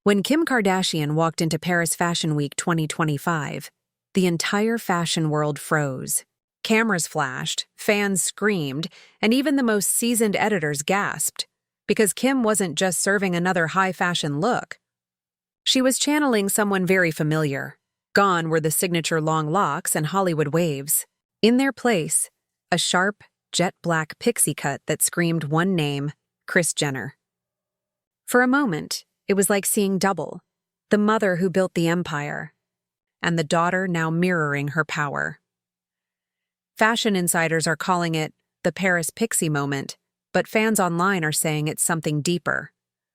When Kim Kardashian walked into Paris Fashion Week 2025, the entire fashion world froze. Cameras flashed, fans screamed, and even the most seasoned editors gasped, because Kim wasn't just serving another high-fashion look. She was channeling someone very familiar. Gone were the signature long locks and Hollywood waves. In their place, a sharp, jet-black pixie cut that screamed one name, Kris Jenner. For a moment, it was like seeing double, the mother who built the empire, and the daughter now mirroring her power. Fashion insiders are calling it the Paris Pixie moment, but fans online are saying it's something deeper.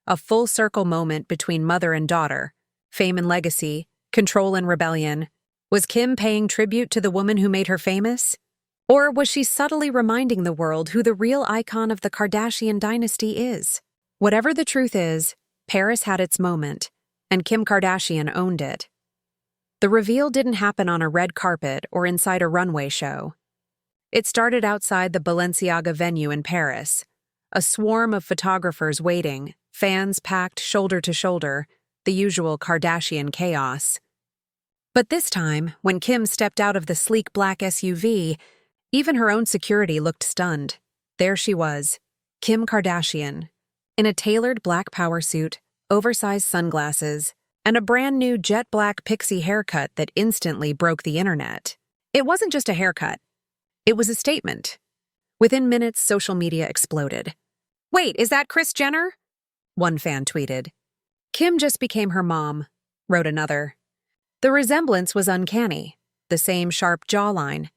A full-circle moment between mother and daughter, fame and legacy, control and rebellion. Was Kim paying tribute to the woman who made her famous? Or was she subtly reminding the world who the real icon of the Kardashian dynasty is? Whatever the truth is, Paris had its moment, and Kim Kardashian owned it. The reveal didn't happen on a red carpet or inside a runway show. It started outside the Balenciaga venue in Paris. A swarm of photographers waiting, fans packed shoulder to shoulder, the usual Kardashian chaos. But this time, when Kim stepped out of the sleek black SUV, even her own security looked stunned. There she was, Kim Kardashian, in a tailored black power suit, oversized sunglasses, and a brand new jet black pixie haircut that instantly broke the internet. It wasn't just a haircut. It was a statement. Within minutes, social media exploded. "Wait, is that Kris Jenner?" one fan tweeted. "Kim just became her mom," wrote another. The resemblance was uncanny. The same sharp jawline,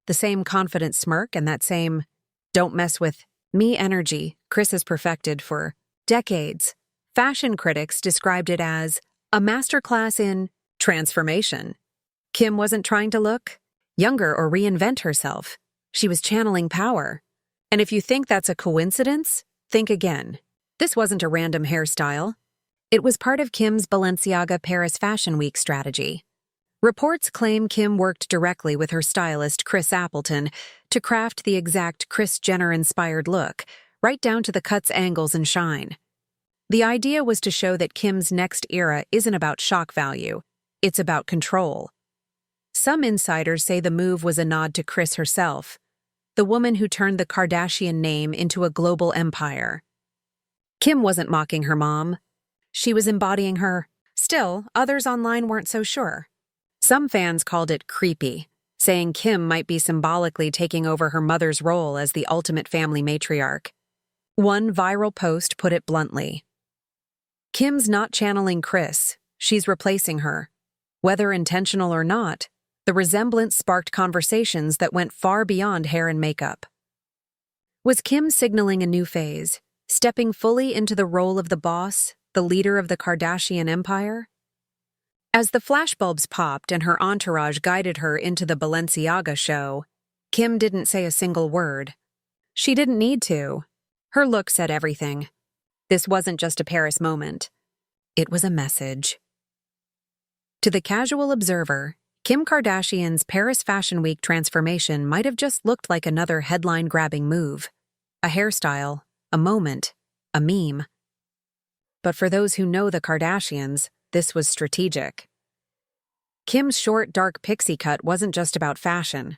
the same confident smirk, and that same "don't mess with me" energy Kris has perfected for decades. Fashion critics described it as a masterclass in transformation. Kim wasn't trying to look younger or reinvent herself. She was channeling power. And if you think that's a coincidence, think again. This wasn't a random hairstyle. It was part of Kim's Balenciaga Paris Fashion Week strategy. Reports claim Kim worked directly with her stylist Chris Appleton to craft the exact Kris Jenner-inspired look, right down to the cut's angles and shine. The idea was to show that Kim's next era isn't about shock value, it's about control. Some insiders say the move was a nod to Kris herself, the woman who turned the Kardashian name into a global empire. Kim wasn't mocking her mom. She was embodying her. Still, others online weren't so sure. Some fans called it creepy, saying Kim might be symbolically taking over her mother's role as the ultimate family matriarch. One viral post put it bluntly. "Kim's not channeling Kris, she's replacing her." Whether intentional or not, the resemblance sparked conversations that went far beyond hair and makeup. Was Kim signaling a new phase, stepping fully into the role of the boss, the leader of the Kardashian empire? As the flashbulbs popped and her entourage guided her into the Balenciaga show, Kim didn't say a single word. She didn't need to. Her look said everything. This wasn't just a Paris moment. It was a message. To the casual observer, Kim Kardashian's Paris Fashion Week transformation might have just looked like another headline-grabbing move. A hairstyle, a moment, a meme. But for those who know the Kardashians, this was strategic. Kim's short, dark pixie cut wasn't just about fashion.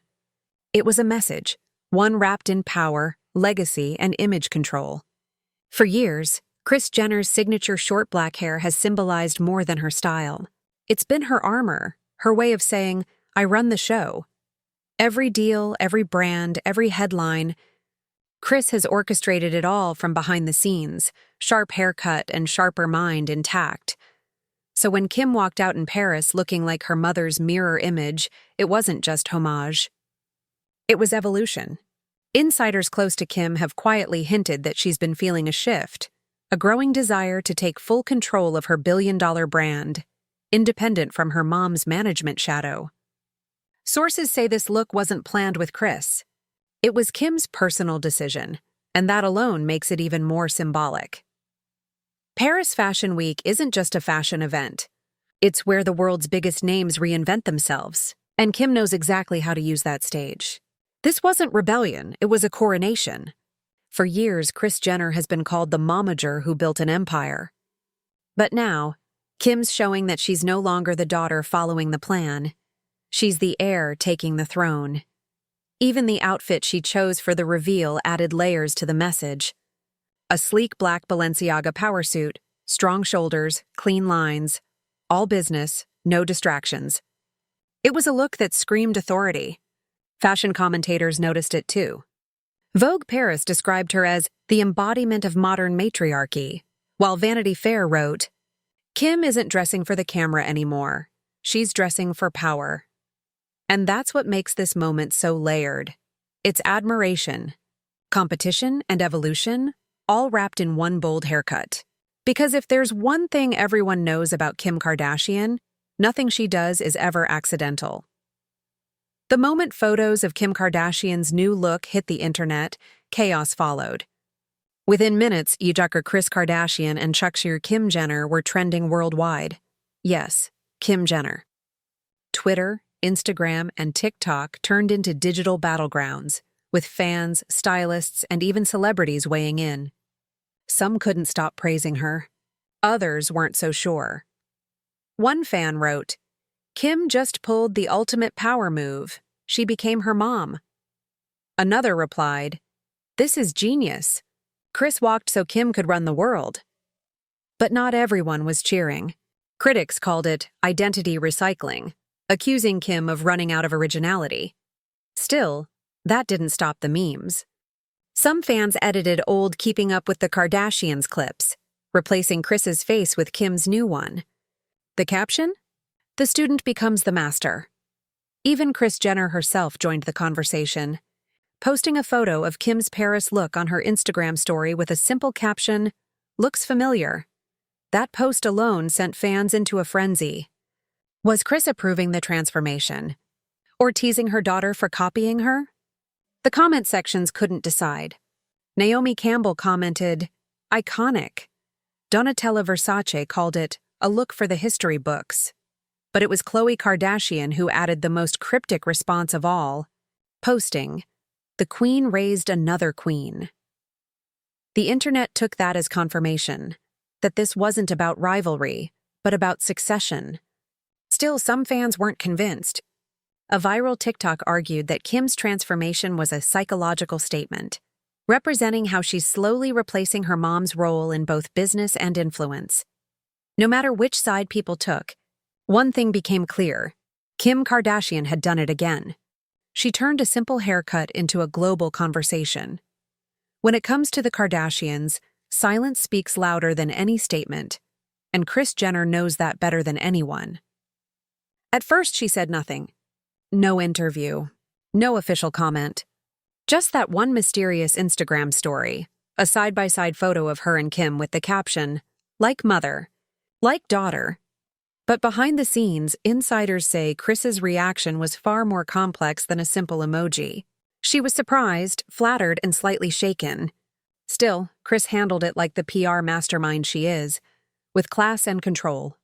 It was a message, one wrapped in power, legacy, and image control. For years, Kris Jenner's signature short black hair has symbolized more than her style. It's been her armor, her way of saying, "I run the show." Every deal, every brand, every headline, Kris has orchestrated it all from behind the scenes, sharp haircut and sharper mind intact. So when Kim walked out in Paris looking like her mother's mirror image, it wasn't just homage. It was evolution. Insiders close to Kim have quietly hinted that she's been feeling a shift, a growing desire to take full control of her billion-dollar brand, independent from her mom's management shadow. Sources say this look wasn't planned with Kris. It was Kim's personal decision, and that alone makes it even more symbolic. Paris Fashion Week isn't just a fashion event. It's where the world's biggest names reinvent themselves, and Kim knows exactly how to use that stage. This wasn't rebellion, it was a coronation. For years, Kris Jenner has been called the momager who built an empire. But now, Kim's showing that she's no longer the daughter following the plan. She's the heir taking the throne. Even the outfit she chose for the reveal added layers to the message. A sleek black Balenciaga power suit, strong shoulders, clean lines, all business, no distractions. It was a look that screamed authority. Fashion commentators noticed it too. Vogue Paris described her as the embodiment of modern matriarchy, while Vanity Fair wrote, "Kim isn't dressing for the camera anymore. She's dressing for power." And that's what makes this moment so layered. It's admiration, competition, and evolution, all wrapped in one bold haircut. Because if there's one thing everyone knows about Kim Kardashian, nothing she does is ever accidental. The moment photos of Kim Kardashian's new look hit the internet, chaos followed. Within minutes, Yujaker Kris Kardashian and Chuckshir Kim Jenner were trending worldwide. Yes, Kim Jenner. Twitter, Instagram, and TikTok turned into digital battlegrounds, with fans, stylists, and even celebrities weighing in. Some couldn't stop praising her. Others weren't so sure. One fan wrote, "Kim just pulled the ultimate power move. She became her mom." Another replied, "This is genius. Kris walked so Kim could run the world." But not everyone was cheering. Critics called it identity recycling, accusing Kim of running out of originality. Still, that didn't stop the memes. Some fans edited old Keeping Up with the Kardashians clips, replacing Kris's face with Kim's new one. The caption? "The student becomes the master." Even Kris Jenner herself joined the conversation, posting a photo of Kim's Paris look on her Instagram story with a simple caption, "Looks familiar." That post alone sent fans into a frenzy. Was Kris approving the transformation? Or teasing her daughter for copying her? The comment sections couldn't decide. Naomi Campbell commented, "Iconic." Donatella Versace called it a look for the history books. But it was Khloe Kardashian who added the most cryptic response of all, posting, "The queen raised another queen." The internet took that as confirmation that this wasn't about rivalry, but about succession. Still, some fans weren't convinced. A viral TikTok argued that Kim's transformation was a psychological statement, representing how she's slowly replacing her mom's role in both business and influence. No matter which side people took, one thing became clear: Kim Kardashian had done it again. She turned a simple haircut into a global conversation. When it comes to the Kardashians, silence speaks louder than any statement, and Kris Jenner knows that better than anyone. At first, she said nothing. No interview, no official comment. Just that one mysterious Instagram story, a side-by-side photo of her and Kim with the caption, "Like mother, like daughter." But behind the scenes, insiders say Kris's reaction was far more complex than a simple emoji. She was surprised, flattered, and slightly shaken. Still, Kris handled it like the PR mastermind she is, with class and control.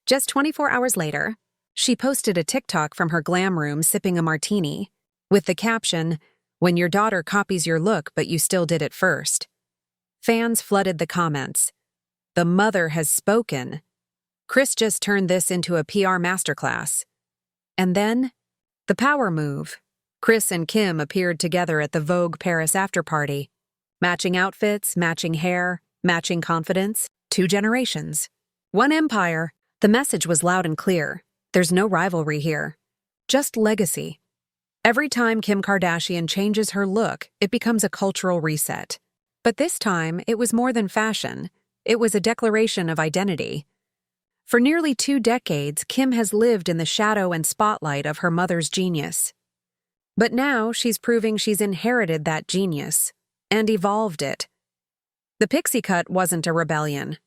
Just 24 hours later, she posted a TikTok from her glam room sipping a martini, with the caption, "When your daughter copies your look but you still did it first." Fans flooded the comments. "The mother has spoken. Kris just turned this into a PR masterclass." And then, the power move. Kris and Kim appeared together at the Vogue Paris afterparty. Matching outfits, matching hair, matching confidence. 2 generations. One empire. The message was loud and clear. There's no rivalry here. Just legacy. Every time Kim Kardashian changes her look, it becomes a cultural reset. But this time, it was more than fashion. It was a declaration of identity. For nearly 2 decades, Kim has lived in the shadow and spotlight of her mother's genius. But now she's proving she's inherited that genius and evolved it. The pixie cut wasn't a rebellion.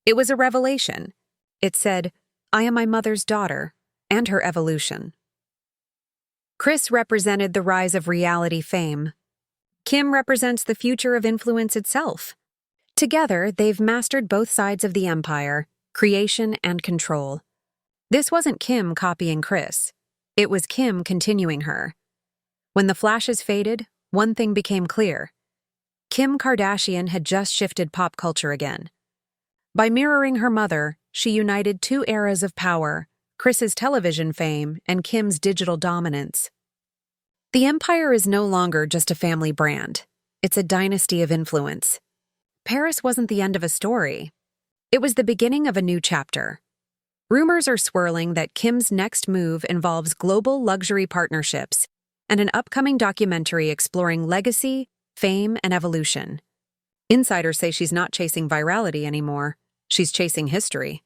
It was a revelation. It said, "I am my mother's daughter," and her evolution. Kris represented the rise of reality fame. Kim represents the future of influence itself. Together, they've mastered both sides of the empire, creation and control. This wasn't Kim copying Kris. It was Kim continuing her. When the flashes faded, one thing became clear. Kim Kardashian had just shifted pop culture again. By mirroring her mother, she united two eras of power, Kris's television fame and Kim's digital dominance. The empire is no longer just a family brand. It's a dynasty of influence. Paris wasn't the end of a story. It was the beginning of a new chapter. Rumors are swirling that Kim's next move involves global luxury partnerships and an upcoming documentary exploring legacy, fame, and evolution. Insiders say she's not chasing virality anymore. She's chasing history.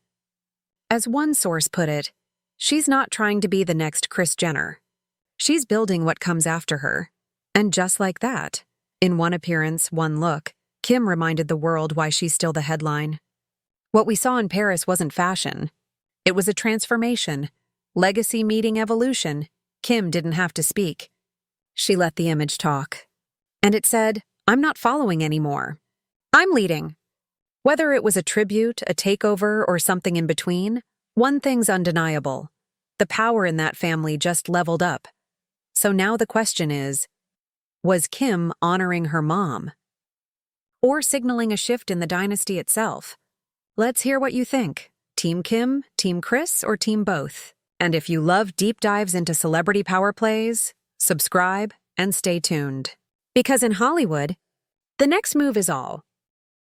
As one source put it, she's not trying to be the next Kris Jenner. She's building what comes after her. And just like that, in one appearance, one look, Kim reminded the world why she's still the headline. What we saw in Paris wasn't fashion. It was a transformation. Legacy meeting evolution. Kim didn't have to speak. She let the image talk. And it said, "I'm not following anymore. I'm leading." Whether it was a tribute, a takeover, or something in between, one thing's undeniable. The power in that family just leveled up. So now the question is, was Kim honoring her mom? Or signaling a shift in the dynasty itself? Let's hear what you think. Team Kim, Team Kris, or Team both? And if you love deep dives into celebrity power plays, subscribe and stay tuned. Because in Hollywood, the next move is all